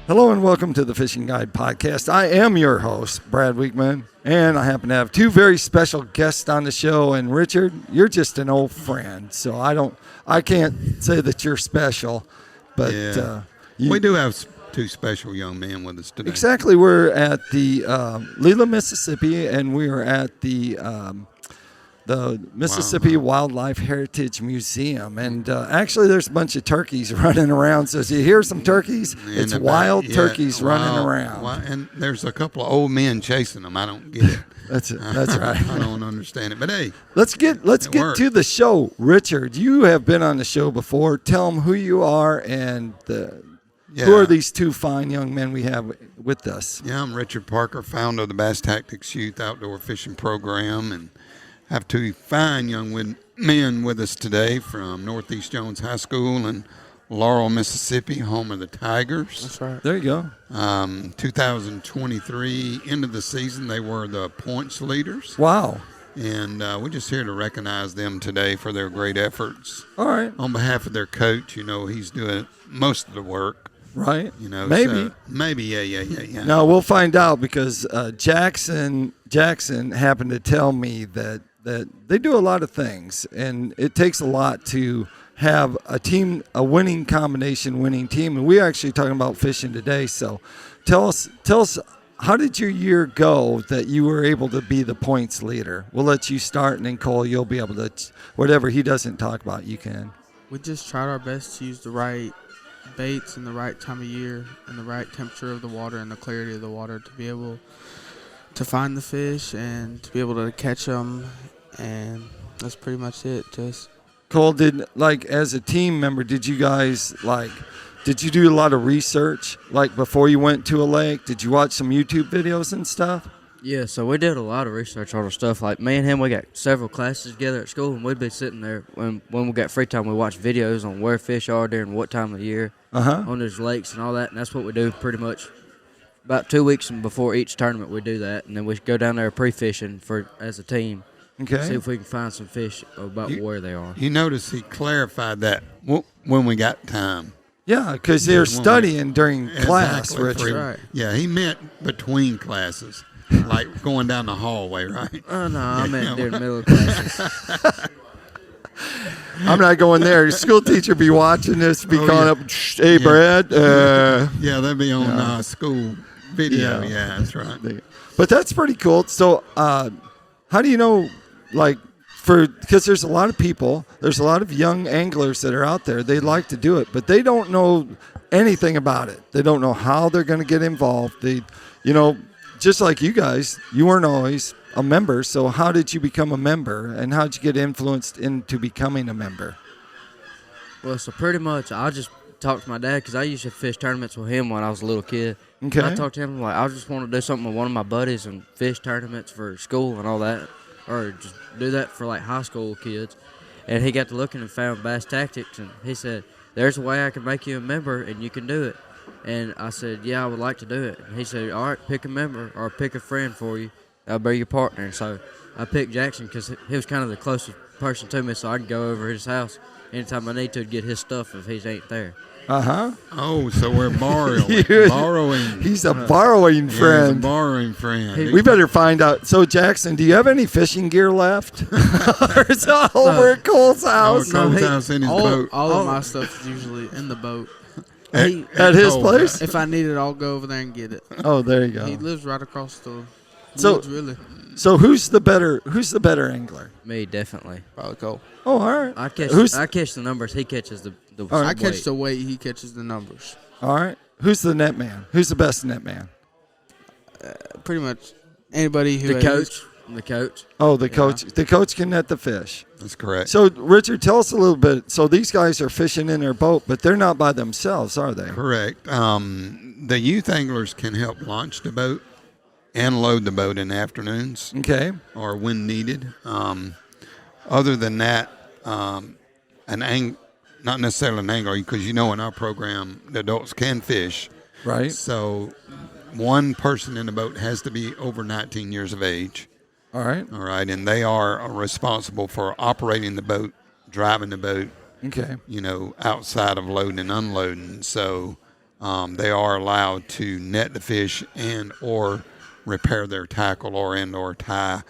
Hello and welcome to the Fishing Guide Podcast. I am your host, Brad Weekman, and I happen to have two very special guests on the show. And Richard, you're just an old friend, so I can't say that you're special, but we do have two special young men with us today. Exactly. We're at the Leland, Mississippi, and we are at the Mississippi Wildlife Heritage Museum. And actually, there's a bunch of turkeys running around. So as you hear some turkeys, it's wild turkeys running around. And there's a couple of old men chasing them. I don't get it. That's right. I don't understand it. But hey, let's get to the show. Richard, you have been on the show before. Tell them who you are and who are these two fine young men we have with us. Yeah, I'm Richard Parker, founder of the Bass Tactix Youth Outdoor Fishing Program, and have two fine young men with us today from Northeast Jones High School in Laurel, Mississippi, home of the Tigers. That's right. There you go. 2023, end of the season, they were the points leaders. Wow. And we're just here to recognize them today for their great efforts. All right. On behalf of their coach, he's doing most of the work. Right. Maybe. Yeah. No, we'll find out because Jackson happened to tell me that they do a lot of things, and it takes a lot to have a winning team. And we're actually talking about fishing today. So tell us, how did your year go that you were able to be the points leader? We'll let you start, and then Cole, you'll be able to, whatever he doesn't talk about, you can. We just tried our best to use the right baits in the right time of year and the right temperature of the water and the clarity of the water to be able to find the fish and to be able to catch them, and that's pretty much it. Just Cole, as a team member, did you guys did you do a lot of research before you went to a lake? Did you watch some YouTube videos and stuff? Yeah, so we did a lot of research on our stuff. Like me and him, we got several classes together at school, and we'd be sitting there when we got free time. We watch videos on where fish are during what time of year on those lakes and all that, and that's what we do pretty much. About 2 weeks before each tournament, we do that, and then we go down there pre-fishing as a team. Okay. See if we can find some fish about where they are. You notice he clarified that when we got time. Yeah, because they're studying during class, Richard. Right. Yeah, he meant between classes. Like going down the hallway, right? Oh, no, I meant during the middle of classes. I'm not going there. Your school teacher be watching this, calling up, hey, Brad. Yeah, that'd be on school video. Yeah, that's right. But that's pretty cool. So how do you know, because there's a lot of people, there's a lot of young anglers that are out there. They like to do it, but they don't know anything about it. They don't know how they're going to get involved. Just like you guys, you weren't always a member. So how did you become a member, and how did you get influenced into becoming a member? Well, so pretty much I just talked to my dad because I used to fish tournaments with him when I was a little kid. Okay. I talked to him I just want to do something with one of my buddies and fish tournaments for school and all that, or just do that for high school kids. And he got to looking and found Bass Tactix, and he said, "There's a way I can make you a member and you can do it." And I said, "Yeah, I would like to do it." And he said, "All right, pick a member or pick a friend for you. I'll be your partner." So I picked Jackson because he was kind of the closest person to me, so I can go over his house anytime I need to get his stuff if he ain't there. Oh, so we're borrowing. He's a borrowing friend. He's a borrowing friend. We better find out. So, Jackson, do you have any fishing gear left? Or is it all over at Cole's house? Cole's house in his boat. All of my stuff is usually in the boat. At his place? If I need it, I'll go over there and get it. Oh, there you go. He lives right across the woods, really. So who's the better angler? Me, definitely. Probably Cole. Oh, all right. I catch the numbers. He catches the I weight. catch the weight. He catches the numbers. All right. Who's the net man? Who's the best net man? Pretty much anybody who The coach. Oh, the coach. The coach can net the fish. That's correct. So, Richard, tell us a little bit. So these guys are fishing in their boat, but they're not by themselves, are they? Correct. The youth anglers can help launch the boat and load the boat in the afternoons. Okay. Or when needed. Other than that, not necessarily an angler, because in our program, the adults can fish. Right. So one person in the boat has to be over 19 years of age. All right. And they are responsible for operating the boat, driving the boat, Okay. outside of loading and unloading. So they are allowed to net the fish and or repair their tackle or tie,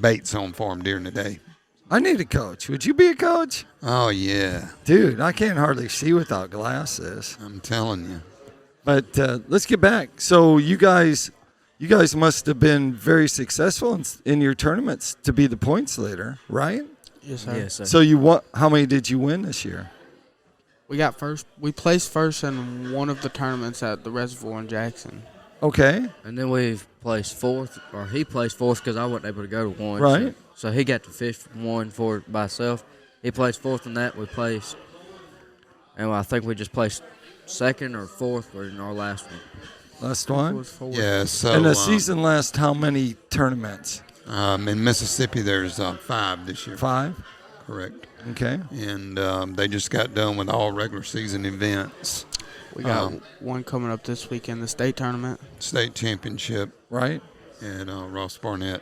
baits on for them during the day. I need a coach. Would you be a coach? Oh, yeah. Dude, I can't hardly see without glasses. I'm telling you. But let's get back. So you guys must have been very successful in your tournaments to be the points leader, right? Yes, sir. Yes, sir. So you won. How many did you win this year? We got first. We placed first in one of the tournaments at the Reservoir in Jackson. Okay. And then we've placed fourth, or he placed fourth because I wasn't able to go to one. Right. So he got to fish one for by himself. He placed fourth in that. We placed, and I think we just placed second or fourth in our last one. Last It one. was four. Yeah, so And the season lasts how many tournaments? in Mississippi, there's 5 this year. 5. Correct. Okay. And they just got done with all regular season events. We got one coming up this weekend, the state tournament. State championship Right. at Ross Barnett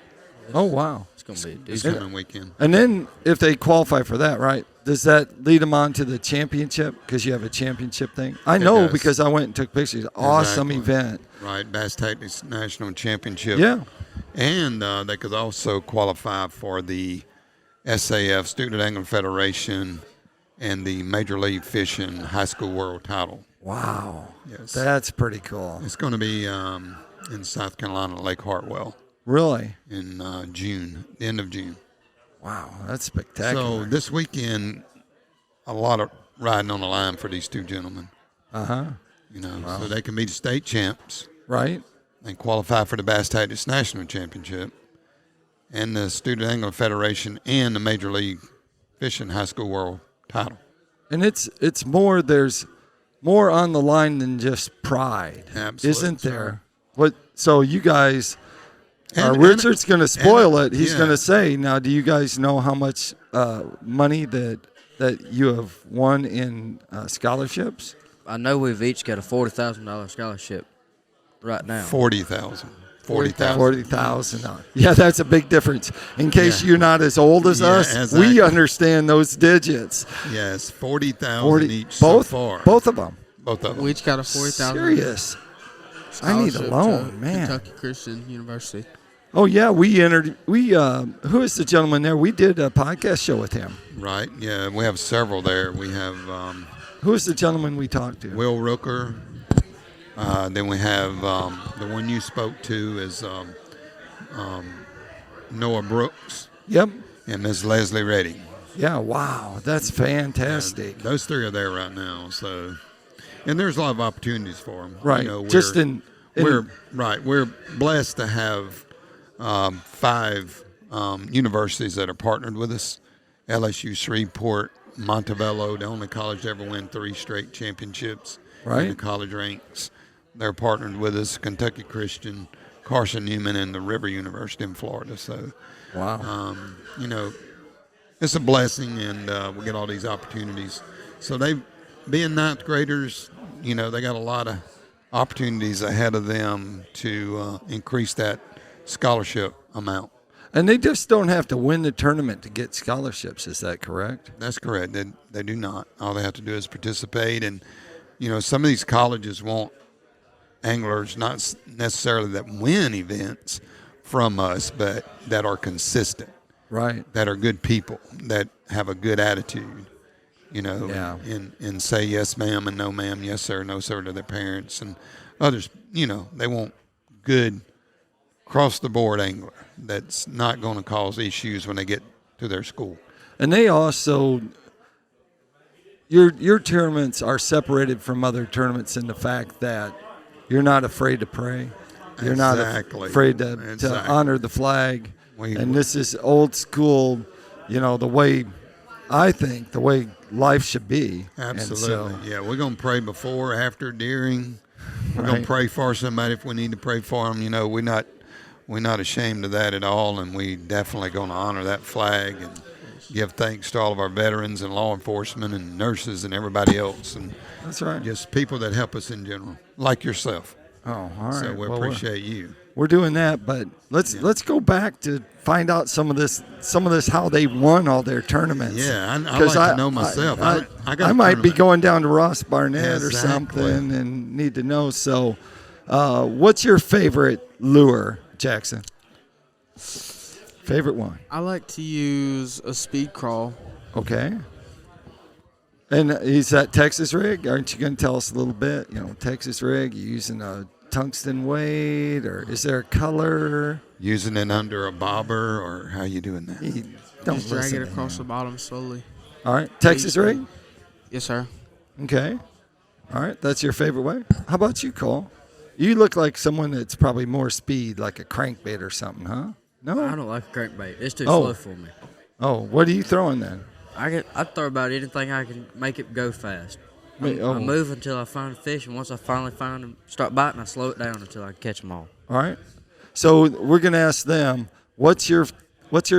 Oh wow. It's gonna be this decent. coming weekend. And then if they qualify for that, right? Does that lead them on to the championship? Because you have a championship thing. I know does. because I went and took pictures. Awesome Exactly. event. Right, Bass Tactix National Championship. Yeah. And they could also qualify for the SAF, Student Angler Federation, and the Major League Fishing High School World Title. Wow. Yes. That's pretty cool. It's going to be in South Carolina, Lake Hartwell, Really? in June, the end of June. Wow. That's spectacular. So this weekend, a lot of riding on the line for these two gentlemen. Uh-huh. So they can be the state champs Right? and qualify for the Bass Tactics National Championship and the Student Angler Federation and the Major League Fishing High School World Title. And it's more, there's more on the line than just pride. Absolutely, Isn't sir. there? So you guys, And- Richard's going to spoil it. He's yeah. going to say, now, do you guys know how much money that you have won in scholarships? I know we've each got a $40,000 scholarship right now. 40,000. 40,000. Yeah, that's a big difference. In case Yeah. you're not as old as Yeah, us, exactly. we understand those digits. Yes, 40,000 40 each both, so far. both of them. Both of them. We each got a 40,000 Serious. I need a scholarship loan, to man. Kentucky Christian University. Oh yeah, who is the gentleman there? We did a podcast show with him. Right, yeah, we have several there. We have Who is the gentleman we talked to? Will Rooker. Then we have the one you spoke to is Noah Brooks Yep. and Ms. Leslie Reddy. Yeah, wow. That's fantastic. Those three are there right now. So, and there's a lot of opportunities for them. Right. Just we're blessed to have 5 universities that are partnered with us. LSU, Shreveport, Montevallo, the only college to ever win 3 straight championships in the Right. college ranks. They're partnered with us. Kentucky Christian, Carson Newman, and the River University in Florida. So, Wow. it's a blessing, and we get all these opportunities. So they, being ninth graders, they got a lot of opportunities ahead of them to increase that scholarship amount. And they just don't have to win the tournament to get scholarships. Is that correct? That's correct. They do not. All they have to do is participate. And, some of these colleges want anglers not necessarily that win events from us, but that are consistent, Right. that are good people, that have a good attitude, Yeah. and say yes, ma'am, and no, ma'am, yes, sir, no, sir to their parents and others. They want good across-the-board angler that's not going to cause issues when they get to their school. And they also, your tournaments are separated from other tournaments in the fact that you're not afraid to pray. You're not Exactly. afraid to Exactly. honor the flag. We- And this is old school, the way I think, the way life should be. And Absolutely. Yeah, we're going to pray before, after, during. We're going Right. to pray for somebody if we need to pray for them. We're not ashamed of that at all, and we definitely going to honor that flag and give thanks to all of our veterans and law enforcement and nurses and everybody else, and that's right. just people that help us in general, like yourself. Oh, all right. So we Well, appreciate you. we're doing that. But let's go back to find out some of this how they won all their tournaments. Yeah, I like to know myself. I might be going down to Ross Barnett or Exactly. something and need to know. So, what's your favorite lure, Jackson? Favorite one? I like to use a speed crawl. Okay. And is that Texas rig? Aren't you going to tell us a little bit? Texas rig, you using a tungsten weight, or is there a color? Using it under a bobber, or how you doing that? Don't Just drag listen it to across him. the bottom slowly. All right. Texas rig? Yes, sir. Okay. All right. That's your favorite way? How about you, Cole? You look like someone that's probably more speed, like a crankbait or something, huh? No? I don't like a crankbait. It's too slow for me. Oh, what are you throwing then? I throw about anything I can make it go fast. I Oh. move until I find a fish, and once I finally find them, start biting, I slow it down until I catch them all. All right. So we're going to ask them, what's your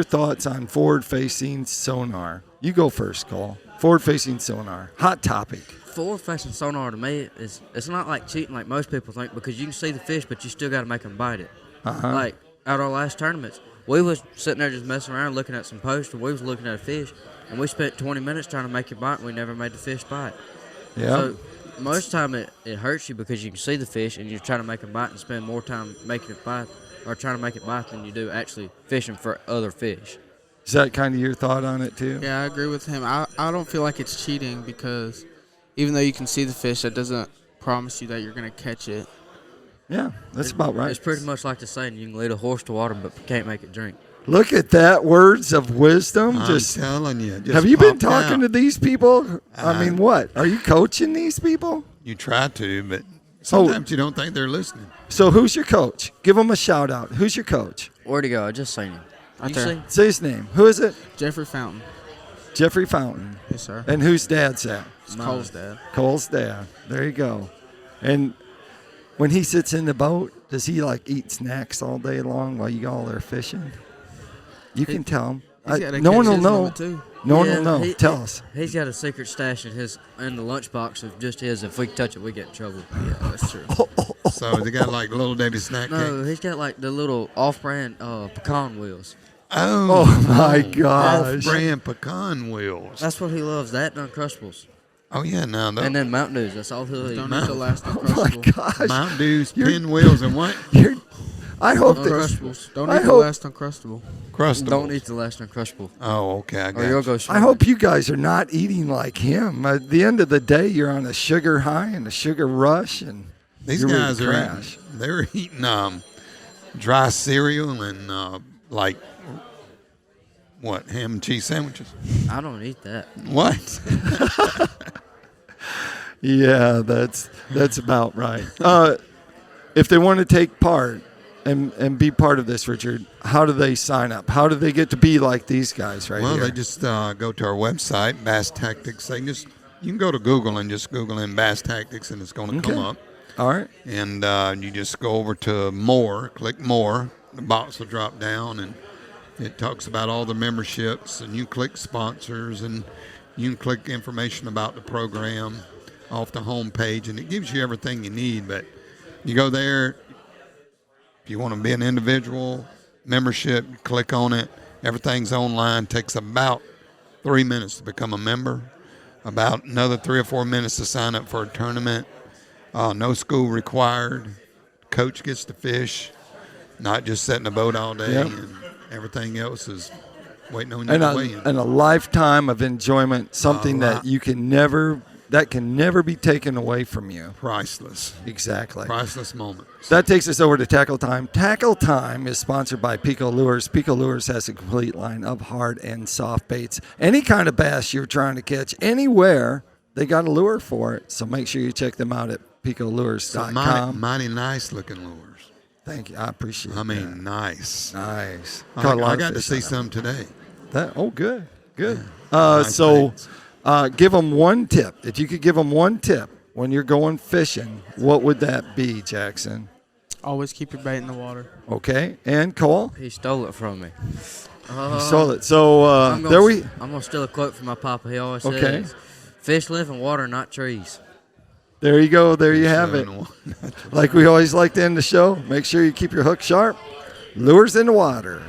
thoughts on forward-facing sonar? You go first, Cole. Forward-facing sonar. Hot topic. Forward-facing sonar to me it's not like cheating like most people think, because you can see the fish, but you still got to make them bite it. Uh-huh. Like at our last tournaments, we was sitting there just messing around looking at some posts, and we was looking at a fish, and we spent 20 minutes trying to make it bite, and we never made the fish bite. Yeah. So most time it hurts you because you can see the fish and you're trying to make them bite and spend more time making it bite or trying to make it bite than you do actually fishing for other fish. Is that kind of your thought on it too? Yeah, I agree with him. I don't feel like it's cheating, because even though you can see the fish, that doesn't promise you that you're going to catch it. Yeah, that's about right. It's pretty much like the saying, you can lead a horse to water but can't make it drink. Look at that, words of wisdom. I'm telling you. Just have you been popped talking to out. these people? I mean, what? Are you coaching these people? You try to, but sometimes you don't think they're listening. So who's your coach? Give them a shout out. Who's your coach? Where'd he go? I just seen him. Right You there. see? Say his name. Who is it? Jeffrey Fountain. Jeffrey Fountain. Yes, sir. And whose dad's that? It's Cole's dad. Cole's dad. There you go. And when he sits in the boat, does he like eat snacks all day long while you all are fishing? You can tell him. He's gotta No catch one will his know. limit, too. No one Yeah, will know. he- Tell us. He's got a secret stash in the lunchbox of just his. If we touch it, we get in trouble. Yeah, that's true. So they got like little Debbie snack No, cake. he's got like the little off-brand pecan wheels. Oh my gosh. Off-brand pecan wheels. That's what he loves. That and Uncrustables. Oh yeah, now And then Mountain Dews. That's all he'll eat. Don't need the last Oh my Uncrustable. gosh. Mountain Dews, pinwheels, and what? I hope that. Uncrustables. Don't I need the hope- last Uncrustable. Crustables. Don't eat the last Uncrustable. Oh, okay, I Or got you'll you. go I swimming. hope you guys are not eating like him. At the end of the day, you're on a sugar high and a sugar rush, and These you're ready guys to are crash. eating, they're eating dry cereal and like what, ham and cheese sandwiches? I don't eat that. What? Yeah, that's about right. If they want to take part and be part of this, Richard, how do they sign up? How do they get to be like these guys right Well, here? they just go to our website, Bass Tactix. You can go to Google and just Google in Bass Tactics, and it's going to come Okay. up. All right. And you just go over to more, click more. The box will drop down, and it talks about all the memberships. And you click sponsors, and you can click information about the program off the home page, and it gives you everything you need. But you go there. If you want to be an individual membership, click on it. Everything's online. Takes about 3 minutes to become a member. About another 3 or 4 minutes to sign up for a tournament. No school required. Coach gets to fish, not just sit in the boat all day, Yep. and everything else is waiting on you And to weigh in. a lifetime of enjoyment, something A that lot. you can never be taken away from you. Priceless. Exactly. Priceless moments. That takes us over to Tackle Time. Tackle Time is sponsored by Pico Lures. Pico Lures has a complete line of hard and soft baits. Any kind of bass you're trying to catch anywhere, they got a lure for it. So make sure you check them out at picolures.com. Some mighty nice looking lures. Thank you. I appreciate I that. mean, nice. Nice. I Caught a lot of got to fish see on some today. that. Oh, good. Good. Nice So baits. give them one tip. If you could give them one tip when you're going fishing, what would that be, Jackson? Always keep your bait in the water. Okay. And Cole? He stole it from me. You sold it. So I'm there we. I'm gonna steal a quote from my papa. He always Okay. says, "Fish live in water, not trees." There you go. There you have it. 7-1. Like we always like to end the show, make sure you keep your hook sharp. Lures in the water.